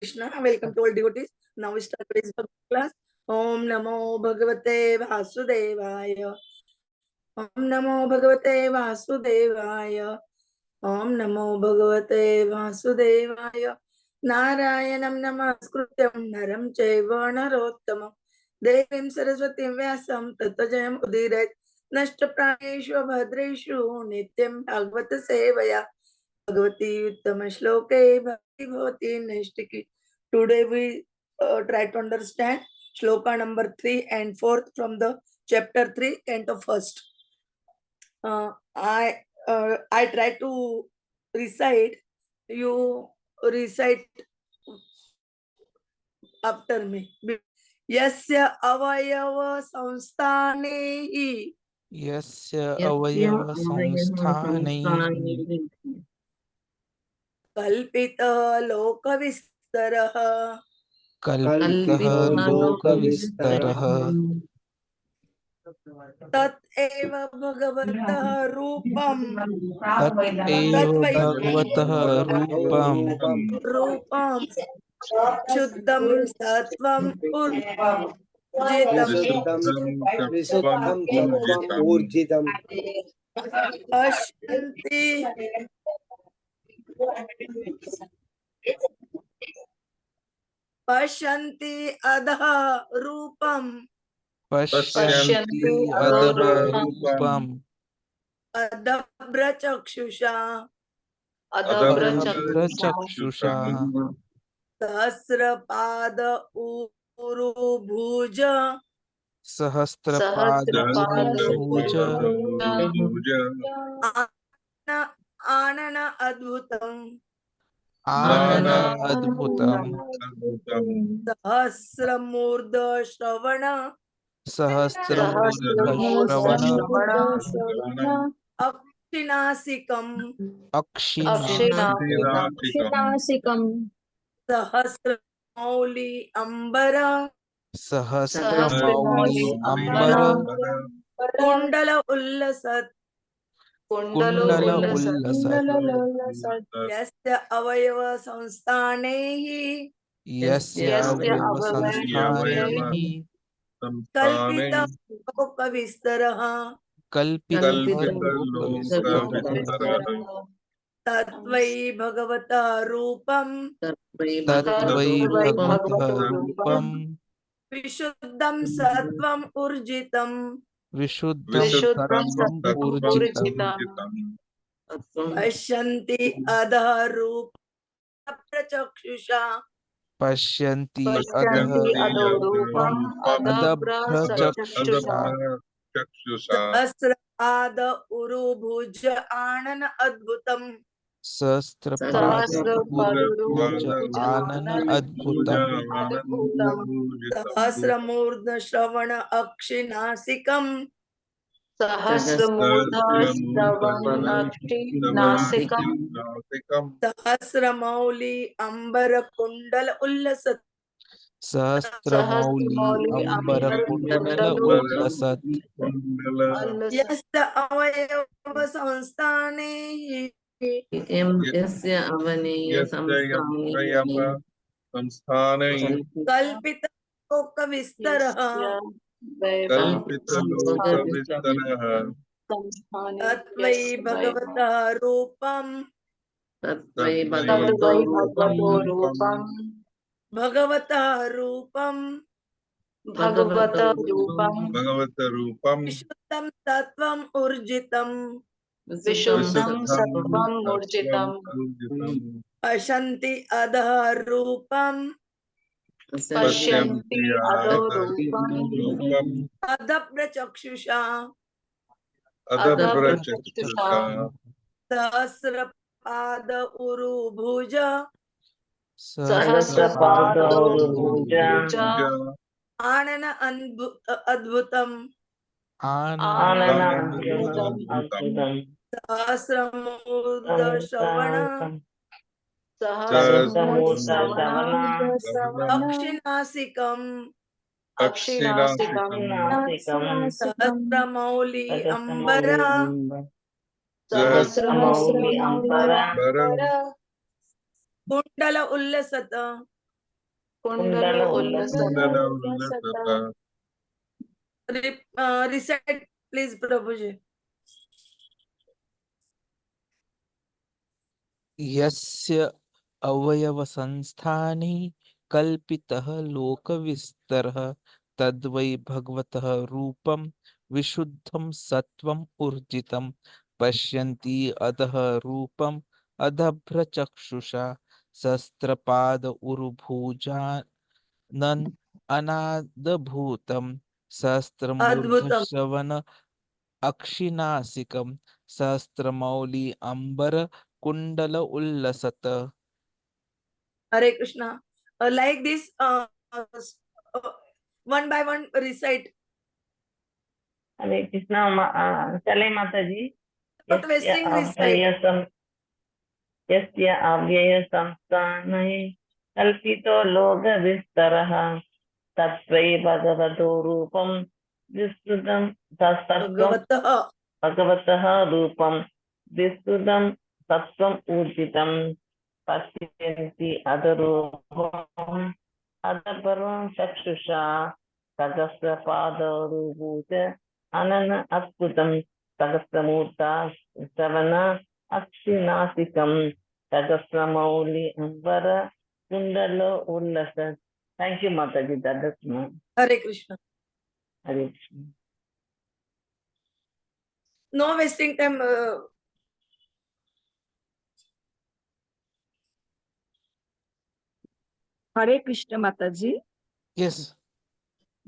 Krishna, welcome to all devotees. Now we start today's Bhagavad class. Om Namo Bhagavate Vasudevaya. Om Namo Bhagavate Vasudevaya. Om Namo Bhagavate Vasudevaya. Narayanam Namaskrutyam Naram Chaiva Narottamam Devim Saraswatim Vyasam Tatajayam Udirat Nashtapraneshu Bhadreshu Nityam Bhagavata Sevaya Bhagavati Uttama Shloke Bhakti Bhavati Naistiki. Today we try to understand Shloka number 3 and 4 from the chapter 3 and the first. I try to recite. You recite after me. Yasya avayava samsthanehi. यस्य अवयव संस्थानैः Kalpita loka vistaraha. कल्पितः लोकविस्तरः तत्एव भगवतः रूपम् तत्एव भगवतः रूपम् रूपम् शुद्धं सत्वम् ऊर्जितम् पश्यन्ति अधः रूपम् पश्यन्ति अधः रूपम् अदभ्रचक्षुषा अदभ्रचक्षुषा सहस्रपाद उरुभुज सहस्रपादभुज आनन अद्भुतम् आनन अद्भुतम् सहस्रमूर्ध श्रवण सहस्रमूर्धश्रवण अक्षिनासिकम् अक्षिनासिकम् सहस्रमौलि अम्बर सहस्रमौलि अम्बर कुण्डल उल्लसत् कुण्डल उल्लसत् यस्य अवयव संस्थानैः यस्य अवयव संस्थानैः कल्पितः लोकविस्तरः कल्पितः लोकविस्तरः तद्वै भगवतः रूपम् तद्वै भगवतः रूपम् विशुद्धं सत्वम् ऊर्जितम् विशुद्धं सत्वम् ऊर्जितम् पश्यन्ति अधः रूपं प्रचक्षुषा पश्यन्ति अधः रूपम् अदभ्रचक्षुषा सहस्रपाद उरुभुज आनन अद्भुतम् सहस्रपादभुज आनन अद्भुतम् सहस्रमूर्ध श्रवण अक्षिनासिकम् सहस्रमौलि अम्बर कुण्डल उल्लसत् सहस्रमौलि अम्बर कुण्डल उल्लसत् यस्य अवयव संस्थानैः यस्य अवनेय संस्थानैः कल्पित लोकविस्तरः तत्वै भगवतः रूपम् भगवतः रूपम् विशुद्धं सत्वम् ऊर्जितम् पश्यन्ति अधः रूपम् अदभ्रचक्षुषा सहस्रपाद उरुभुज आनन अद्भुतम् सहस्रमूर्ध श्रवण अक्षिनासिकम् सहस्रमौलि अम्बर कुण्डल उल्लसत् Kundala Kundala Recite, please, Prabhuji. यस्य अवयवसंस्थाने कल्पितः लोकविस्तरः तद्वै भगवतः रूपं विशुद्धं सत्त्वम् ऊर्जितं पश्यन्ति अधः रूपम् अधभ्रचक्षुषा सहस्रपाद उरुभुजानन् अनादभूतं सहस्रमूर्धश्रवण अक्षिनासिकं सहस्रमौलि अंबर कुंडल उल्लसत. Hare Krishna. Like this, one by one recite. Hare Krishna. Chale Mataji. Not wasting recite. यस्य अव्ययसंस्थाने कल्पितो लोकविस्तरः तत्त्वै भगवतो रूपं विस्तृतं भगवतः रूपं विस्तृतं सत्त्वम् ऊर्जितं पश्यन्ति अधरूपम् अधपरं चक्षुषा सहस्रपादरूपूच अनन अद्भुतं सहस्रमूर्ता श्रवण अक्षिनासिकं सहस्रमौलि अंबर कुंडलो उल्लस. Thank you, Mataji. That is my Hare Krishna. Hare Krishna. No wasting time. हरे कृष्ण माताजी. Yes.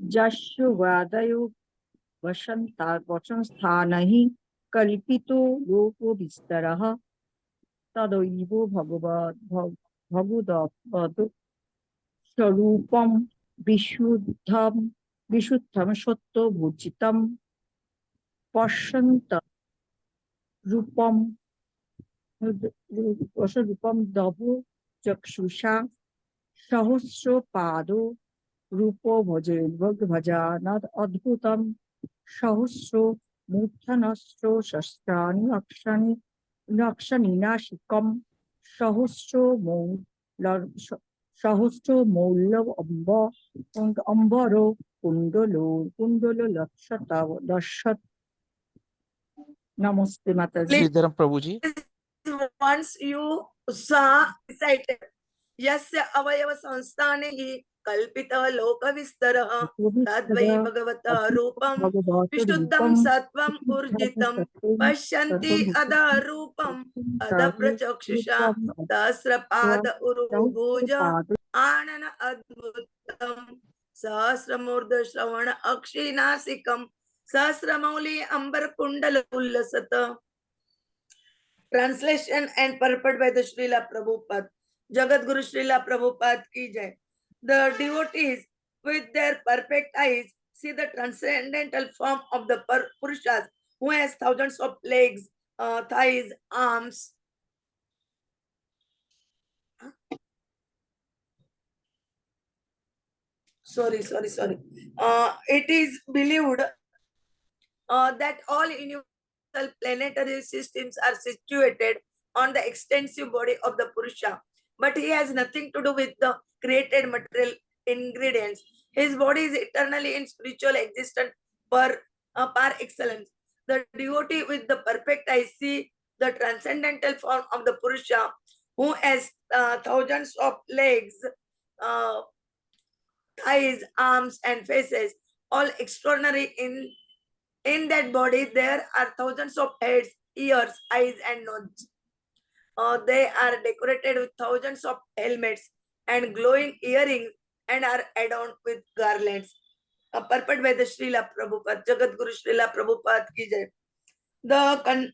जशु वादयो वसंता वचन स्थानहि कल्पितो लोको विस्तरः तदैव भगवद् स्वरूपं विशुद्धं सत्त्वभूजितं पश्यन्त रूपं दभो चक्षुषा सहस्रपादो रूपो भजानद अद्भुतं सहस्रो मूर्धनस्रो शस्त्राणि अक्षनिनाशिकं सहस्रो मौलव अंबरो कुंडलो लक्षत. Namaste Mataji. Sridharam Prabhuji. Once you saw recited, yasya avayava संस्थाने हि कल्पितः लोकविस्तरः तद्वै भगवतः रूपं विशुद्धं सत्त्वम् ऊर्जितं पश्यन्ति अधः रूपम् अधप्रचक्षुषा सहस्रपाद उरुभुज आनन अद्भुतं सहस्रमूर्ध श्रवण अक्षिनासिकं सहस्रमौलि अंबर कुंडल उल्लसत. Translation and purport by the Srila Prabhupada. Jagat Guru Srila Prabhupada ki jai. The devotees with their perfect eyes see the transcendental form of the Purushas who has thousands of legs, thighs, arms. Sorry. It is believed that all universal planetary systems are situated on the extensive body of the Purusha, but he has nothing to do with the created material ingredients. His body is eternally in spiritual existence par excellence. The devotee with the perfect eye see the transcendental form of the Purusha who has thousands of legs, thighs, arms, and faces, all extraordinary. In that body, there are thousands of heads, ears, eyes, and noses. They are decorated with thousands of helmets and glowing earrings and are adorned with garlands. Purport by the Srila Prabhupada, Jagat Guru Srila Prabhupada ki jai. The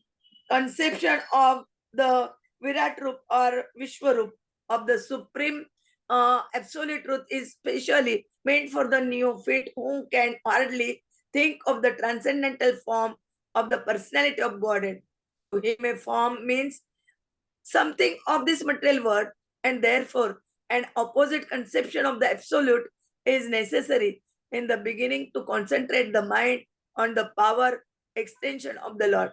conception of the Virat Rup or Vishwarup of the Supreme Absolute Truth is specially meant for the neophyte who can hardly think of the transcendental form of the personality of Godhead. To him, a form means something of this material world, and therefore an opposite conception of the Absolute is necessary in the beginning to concentrate the mind on the power extension of the Lord.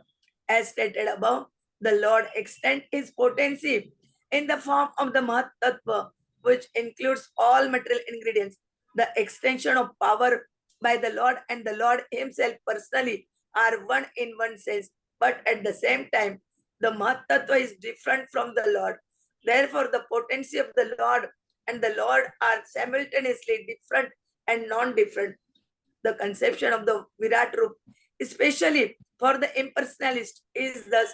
As stated above, the Lord extends his potency in the form of the Mahat Tattva, which includes all material ingredients, the extension of power by the Lord and the Lord himself personally are one in one sense, but at the same time, the Mahatattva is different from the Lord. Therefore, the potency of the Lord and the Lord are simultaneously different and non-different. The conception of the Virat Rup, especially for the impersonalist, is thus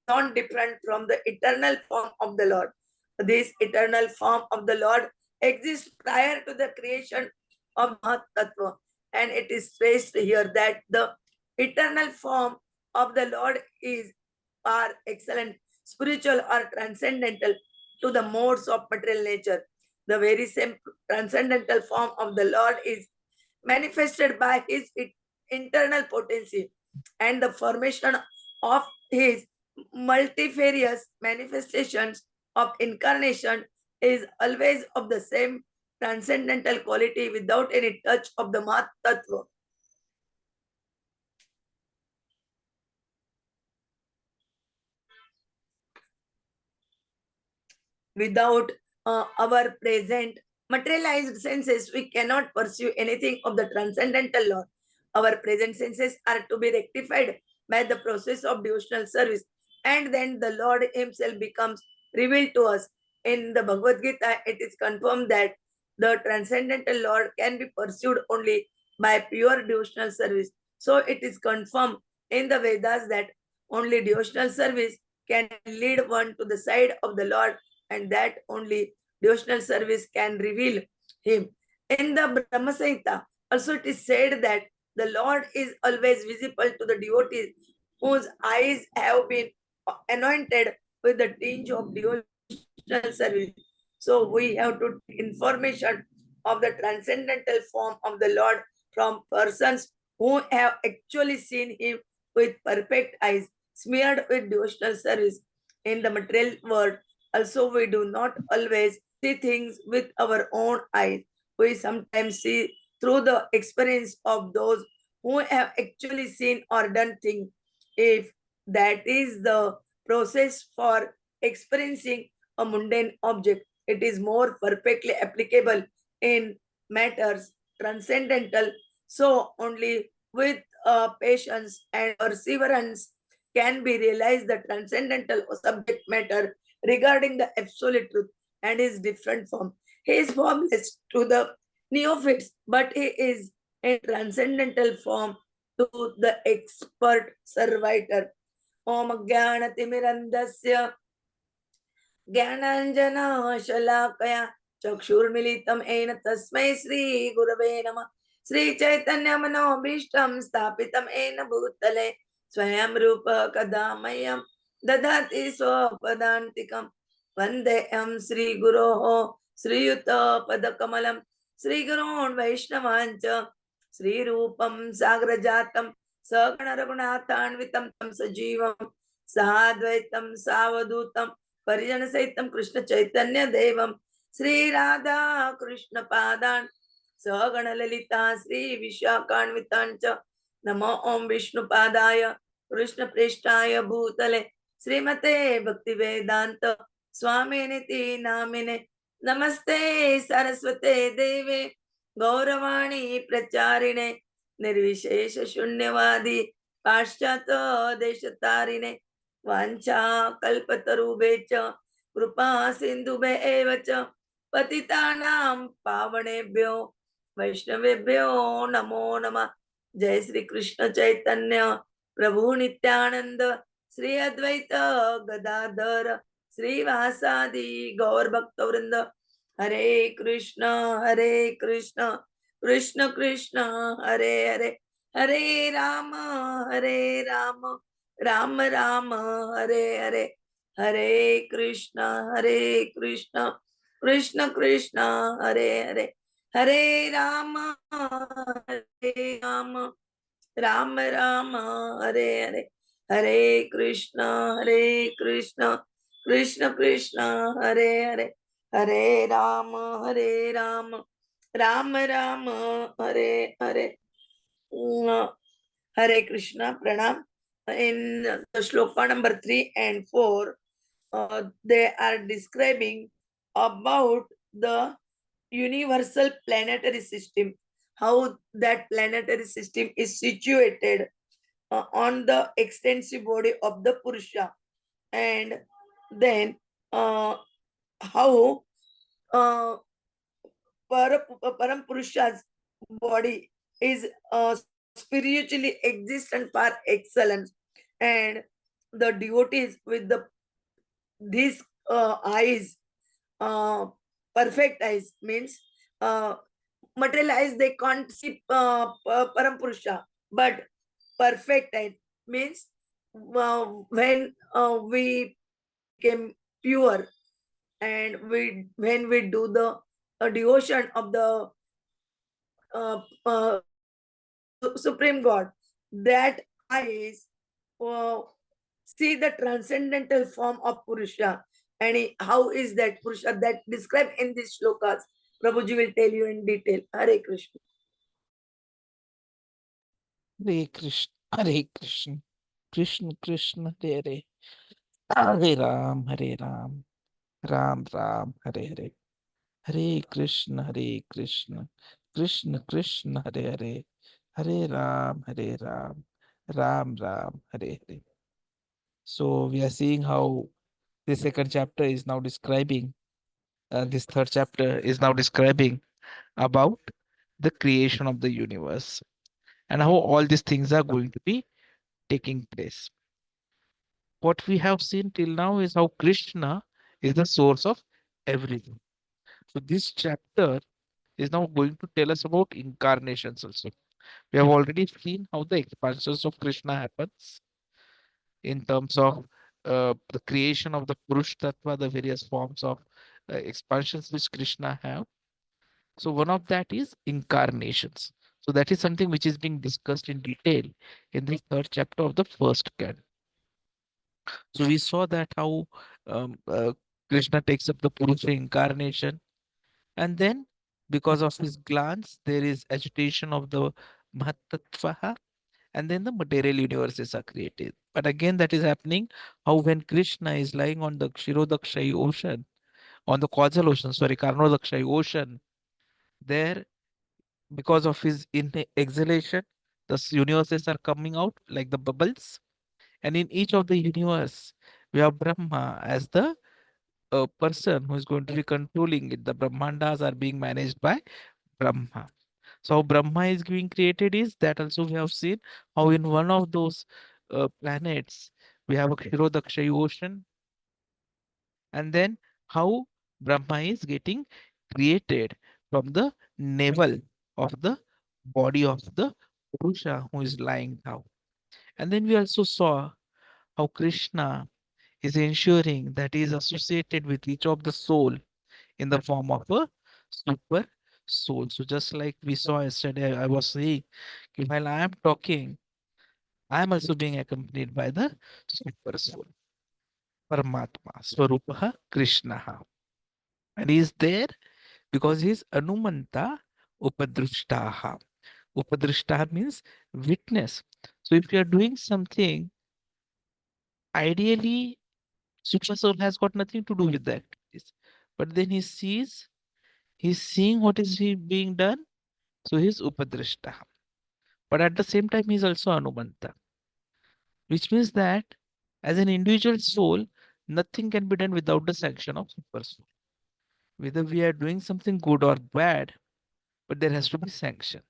non-different from the eternal form of the Lord. This eternal form of the Lord exists prior to the creation of Mahatattva, and it is stressed here that the eternal form of the Lord is par excellent, spiritual or transcendental to the modes of material nature. The very same transcendental form of the Lord is manifested by his internal potency, and the formation of his multifarious manifestations of incarnation is always of the same transcendental quality without any touch of the Mahatattva. Without our present materialized senses, we cannot pursue anything of the transcendental Lord. Our present senses are to be rectified by the process of devotional service, and then the Lord himself becomes revealed to us. In the Bhagavad Gita, it is confirmed that the transcendental Lord can be pursued only by pure devotional service. So it is confirmed in the Vedas that only devotional service can lead one to the side of the Lord, and that only devotional service can reveal him. In the Brahma Samhita, also it is said that the Lord is always visible to the devotees whose eyes have been anointed with the tinge of devotional service. So we have to take information of the transcendental form of the Lord from persons who have actually seen him with perfect eyes, smeared with devotional service. In the material world, also, we do not always see things with our own eyes. We sometimes see through the experience of those who have actually seen or done things. If that is the process for experiencing a mundane object, it is more perfectly applicable in matters transcendental. So, only with patience and perseverance can be realized the transcendental subject matter regarding the absolute truth and his different form. He is formless to the neophytes, but he is in transcendental form to the expert servitor. Om Jnanatimirandasya Jnananjana चक्षुर्मिलितं येन तस्मै श्री गुरवे नमः. श्री चैतन्य मनोभीष्टं स्थापितं येन भूतले स्वयं रूप कदा मह्यं ददाति स्वपदान्तिकं. वन्देऽहं श्रीगुरोः श्रीयुतपदकमलं श्रीगुरोन् वैष्णवाञ्च श्रीरूपं साग्रजातं सगण रघुनाथान्वितं तं सजीवं साद्वैतं सावधूतं परिजन सहितं कृष्ण चैतन्य देवं श्री राधा कृष्ण पादान् सगण ललिता श्री विशाखान्वितांच. नमो ओम विष्णु पादाय कृष्ण प्रेष्ठाय भूतले श्रीमते भक्ति वेदांत स्वामिनिति नामिने. नमस्ते सरस्वते देवे गौरवाणी प्रचारिणे निर्विशेष शून्यवादी पाश्चात्य देशतारिणे. वाञ्छा कल्पतरुभ्ये च कृपा सिन्धुभ्य एव च पतितानां पावनेभ्यो वैष्णवेभ्यो नमो नमः. जय श्री कृष्ण चैतन्य प्रभु नित्यानंद श्री अद्वैत गदाधर श्रीवासादि गौर भक्त वृंद. हरे कृष्ण कृष्ण कृष्ण हरे हरे, हरे राम राम राम हरे हरे. हरे कृष्ण कृष्ण कृष्ण हरे हरे, हरे राम राम राम हरे हरे. हरे कृष्ण कृष्ण कृष्ण हरे हरे, हरे Ram Ram Ram Hare Hare. Hare Krishna, Pranam. In the shloka number 3 and 4, they are describing about the universal planetary system, how that planetary system is situated on the extensive body of the Purusha, and then how uh, Param Purusha's body is spiritually existent for excellence, and the devotees with these eyes, uh, perfect eyes means uh, material eyes they can't see Param Purusha, but perfect eye means when we became pure and we when we do the devotion of the uh, uh, Supreme God, that eyes uh, see the transcendental form of Purusha. And how is that Purusha that described in these shlokas? Prabhuji will tell you in detail. Hare Krishna. Hare Krishna, Hare Krishna, Krishna Krishna, Hare Hare, Hare Ram, Hare Ram, Ram Ram, Hare Hare, Hare Krishna, Krishna Krishna, Hare Hare, Hare Ram, Ram Ram, Hare Hare. So we are seeing how the second chapter is now describing, this third chapter is now describing about the creation of the universe and how all these things are going to be taking place. What we have seen till now is how Krishna is the source of everything. So this chapter is now going to tell us about incarnations also. We have already seen how the expansions of Krishna happens in terms of the creation of the Purush Tattva, the various forms of expansions which Krishna have. So one of that is incarnations. So that is something which is being discussed in detail in the third chapter of the first canon. So we saw that how um, uh, Krishna takes up the Purusha incarnation, and then because of his glance, there is agitation of the Mahatattva, and then the material universes are created. But again, that is happening how when Krishna is lying on the Kshirodakshayi ocean, on the causal ocean, sorry, Karnodakshayi ocean, there, because of his exhalation, the universes are coming out like the bubbles. And in each of the universe, we have Brahma as the person who is going to be controlling it. The Brahmandas are being managed by Brahma. So how Brahma is being created is that also we have seen how in one of those planets we have a Kshirodakshayi ocean, and then how Brahma is getting created from the navel of the body of the Purusha who is lying down. And then we also saw how Krishna is ensuring that he is associated with each of the soul in the form of a super soul. So just like we saw yesterday, I was saying, while I am talking, I am also being accompanied by the super soul, Paramatma, Swarupaha Krishna. And he is there because he is Anumanta Upadrishtaha. Upadrishtaha means witness. So if you are doing something, ideally, super soul has got nothing to do with the activities. But then he's seeing what is being done. So he's Upadrishtaha. But at the same time, he's also Anumanta, which means that as an individual soul, nothing can be done without the sanction of super soul. Whether we are doing something good or bad, but there has to be sanction.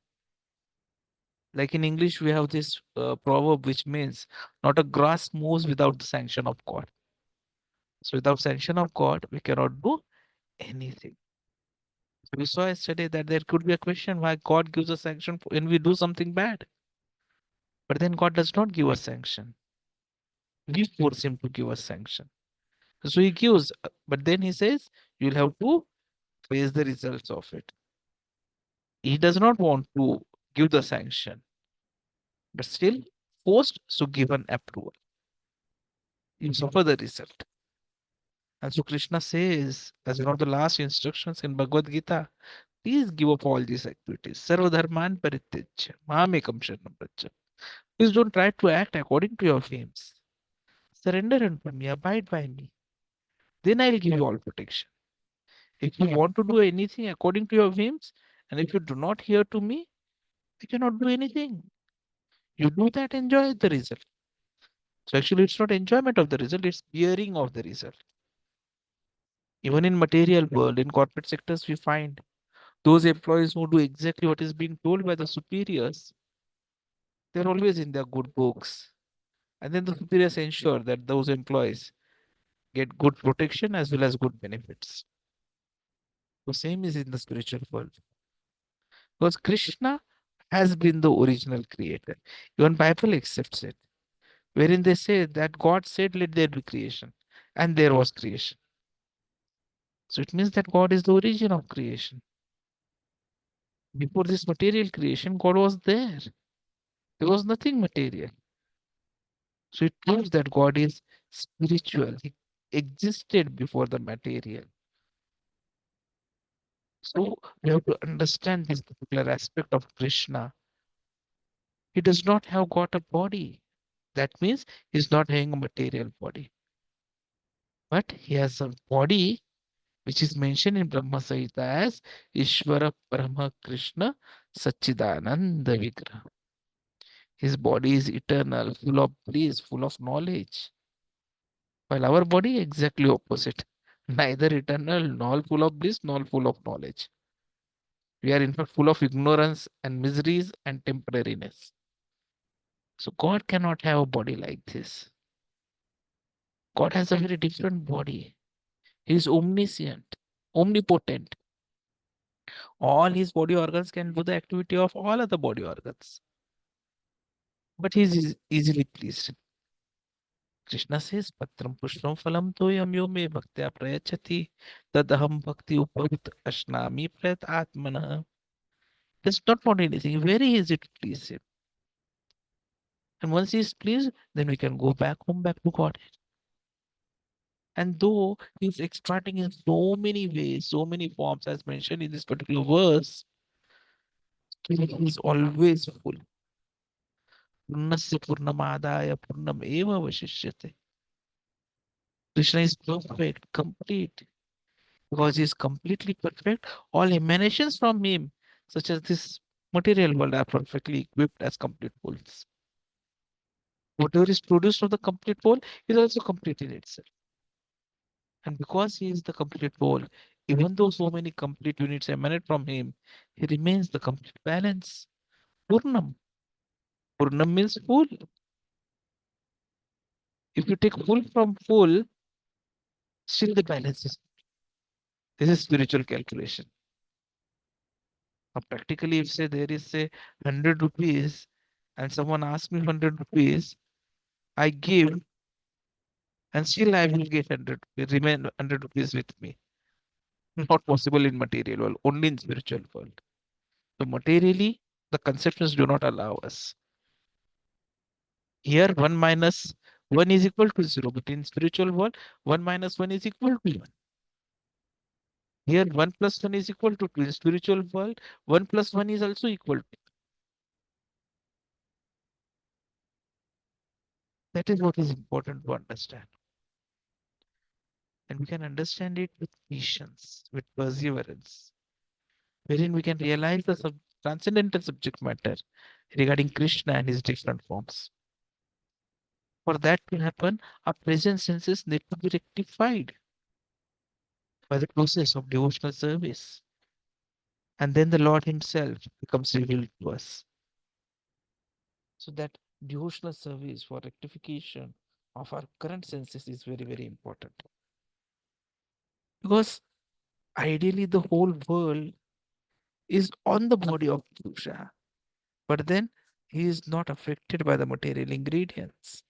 Like in English, we have this proverb which means not a grass moves without the sanction of God. So without sanction of God, we cannot do anything. So we saw yesterday that there could be a question why God gives a sanction when we do something bad. But then God does not give a sanction. We force him to give a sanction. So he gives, but then he says, you'll have to face the results of it. He does not want to give the sanction, but still forced to give an approval. You suffer the result. And so Krishna says, as one of the last instructions in Bhagavad Gita, please give up all these activities. Sarvadharman parityajya, mamekam sharanam pracha. Please don't try to act according to your whims. Surrender unto me, abide by me. Then I'll give you all protection. If you want to do anything according to your whims, and if you do not hear to me, you cannot do anything. You do that, enjoy the result. So actually, it's not enjoyment of the result, it's hearing of the result. Even in material world, in corporate sectors, we find those employees who do exactly what is being told by the superiors, they're always in their good books. And then the superiors ensure that those employees get good protection as well as good benefits. The same is in the spiritual world. Because Krishna has been the original creator. Even Bible accepts it, wherein they say that God said, let there be creation. And there was creation. So it means that God is the origin of creation. Before this material creation, God was there. There was nothing material. So it proves that God is spiritual. He existed before the material. So we have to understand this particular aspect of Krishna. He does not have got a body. That means he's not having a material body. But he has a body which is mentioned in Brahma Samhita as Ishvara Brahma Krishna Satchidananda Vigraha. His body is eternal, full of bliss, full of knowledge. While our body exactly opposite. Neither eternal, nor full of bliss, nor full of knowledge. We are in fact full of ignorance and miseries and temporariness. So God cannot have a body like this. God has a very different body. He is omniscient, omnipotent. All his body organs can do the activity of all other body organs. But he is easily pleased. Krishna says, Patram Pushpam Phalam Toyam Yo Me Bhaktya Prayachati Tadaham Bhakti Upavit Ashnami Prayat Atmana. Does not want anything. Very easy to please him. And once he is pleased, then we can go back home, back to God. And though he is extracting in so many ways, so many forms, as mentioned in this particular verse, he is always full. Purnasya Purnamadaya Purnam Eva Vashishyate. Krishna is perfect, complete. Because he is completely perfect, all emanations from him, such as this material world, are perfectly equipped as complete wholes. Whatever is produced from the complete whole is also complete in itself. And because he is the complete whole, even though so many complete units emanate from him, he remains the complete balance. Purnam. Purnam means full. If you take full from full, still the balance is. This is spiritual calculation. Now, practically, if say there is say 100 rupees and someone asks me 100 rupees, I give and still I will get 100, remain 100 rupees with me. Not possible in material world, only in spiritual world. So materially, the conceptions do not allow us. Here, 1 minus 1 is equal to 0, but in spiritual world, 1 minus 1 is equal to 1. Here, 1 plus 1 is equal to 2. In spiritual world, 1 plus 1 is also equal to. That is what is important to understand. And we can understand it with patience, with perseverance, wherein we can realize the transcendental subject matter regarding Krishna and his different forms. For that to happen, our present senses need to be rectified by the process of devotional service. And then the Lord himself becomes revealed to us. So that devotional service for rectification of our current senses is very, very important. Because ideally the whole world is on the body of Purusha, but then he is not affected by the material ingredients.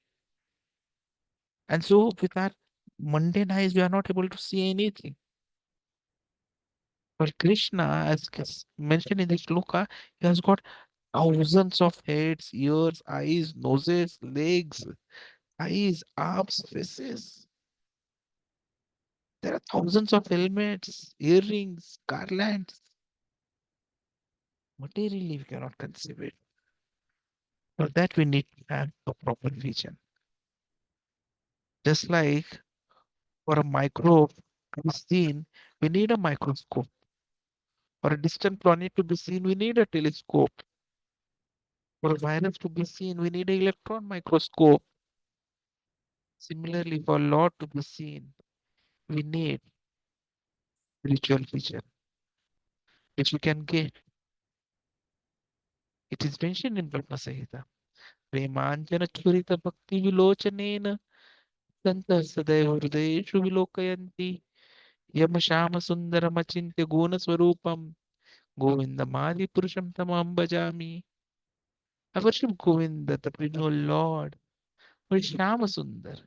And so with our mundane eyes, we are not able to see anything. But Krishna, as mentioned in the shloka, he has got thousands of heads, ears, eyes, noses, legs, eyes, arms, faces. There are thousands of helmets, earrings, garlands. Materially, we cannot conceive it. For that, we need to have a proper vision. Just like for a microbe, to be seen, we need a microscope. For a distant planet to be seen, we need a telescope. For a virus to be seen, we need an electron microscope. Similarly, for Lord to be seen, we need spiritual vision, which we can get. It is mentioned in Brahma Samhita. Premanjana churita bhakti vilochanena santah sadaiva hridayeshu vilokayanti yam shama sundaram achintya guna swarupam govindamadi purusham tamam bhajami. I worship Govinda, the Primal Lord, who is Shama Sundar.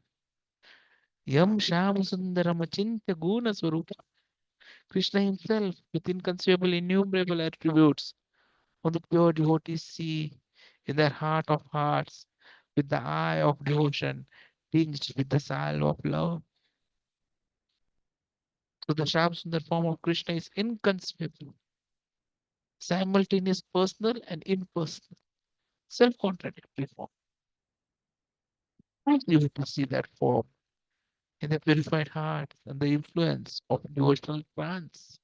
Yam Shama Sundaram achintya guna swarupa. Krishna himself, with inconceivable, innumerable attributes, whom the pure devotees see in their heart of hearts, with the eye of devotion, tinged with the salve of love. So the Shama Sundar form of Krishna is inconceivable, simultaneous, personal and impersonal, self-contradictory form. How do you to see that form in the purified heart and the influence of devotional trance?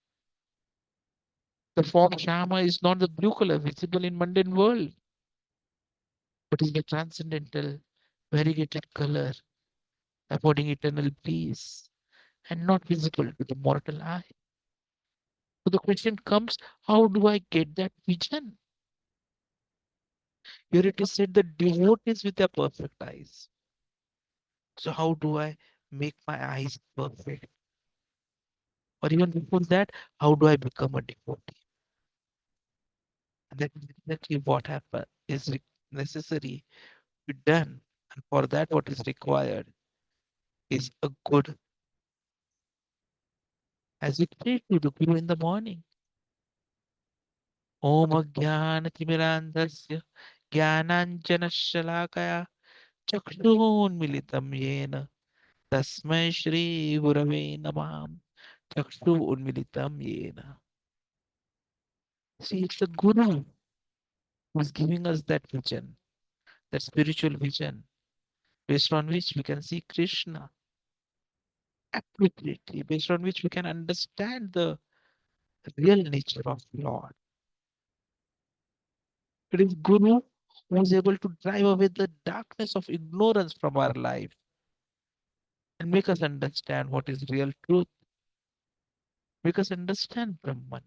The form Shama is not the blue color visible in mundane world, but is the transcendental, variegated color, affording eternal peace and not visible to the mortal eye. So the question comes, how do I get that vision? Here it is said that devotees with their perfect eyes. So how do I make my eyes perfect? Or even before that, how do I become a devotee? And that is exactly what happen is necessary to be done. And for that, what is required is a good, as we pray to the Guru in the morning. Om Ajnana Timirandasya Jnananjana Shalakaya Chakshunmilitam Yena Tasmai Shri Gurave Namah Chakshunmilitam Yena. See, it's the Guru who is giving us that vision, that spiritual vision, based on which we can see Krishna appropriately, based on which we can understand the real nature of Lord. It is Guru who is able to drive away the darkness of ignorance from our life and make us understand what is real truth, make us understand Brahman,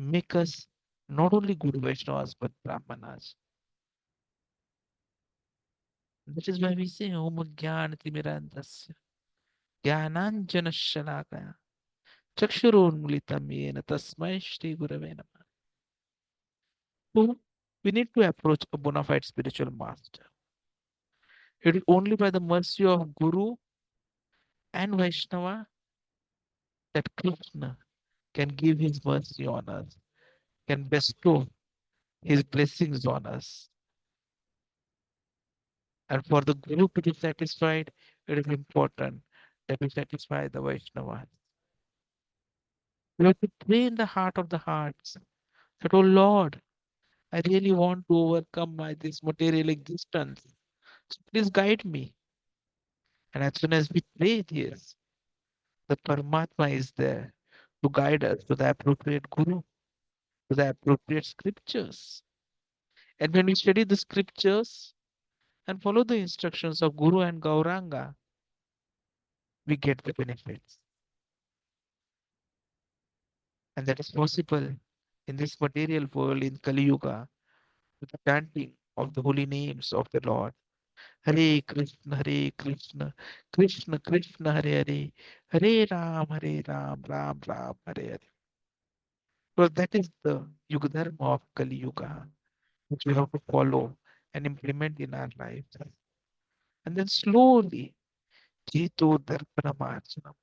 make us not only Guru Vaishnavas but Brahmanas. That is why we say Om Jnana Timirandasya Jnananjana Shalakaya Chakshurunmilitam Yena Tasmai Shri Gurave Namah. So we need to approach a bona fide spiritual master. It is only by the mercy of Guru and Vaishnava that Krishna can give his mercy on us, can bestow his blessings on us. And for the Guru to be satisfied, it is important that we satisfy the Vaishnavas. We have to pray in the heart of the hearts that, oh Lord, I really want to overcome this material existence. So please guide me. And as soon as we pray this, the Paramatma is there to guide us to the appropriate Guru, to the appropriate scriptures. And when we study the scriptures and follow the instructions of Guru and Gauranga, we get the benefits. And that is possible in this material world in Kali Yuga with the chanting of the holy names of the Lord. Hare Krishna, Krishna Krishna, Hare Hare, Hare Ram, Ram Ram, Hare Hare. So that is the Yuga Dharma of Kali Yuga, which we have to follow and implement in our lives. And then slowly, Jito Darpana Marjanam,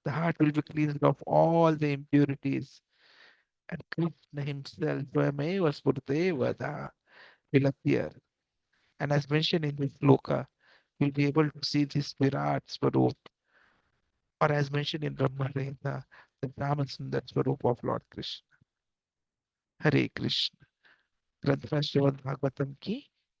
the heart will be cleansed of all the impurities. And Krishna himself, Swayameva Spurtevada, will appear. And as mentioned in this sloka, we'll be able to see this Virat Swarup, or as mentioned in Brahma Rahita, the Brahman Sundar Swarup of Lord Krishna. Hare Krishna. Granth Srimad Bhagavatam ki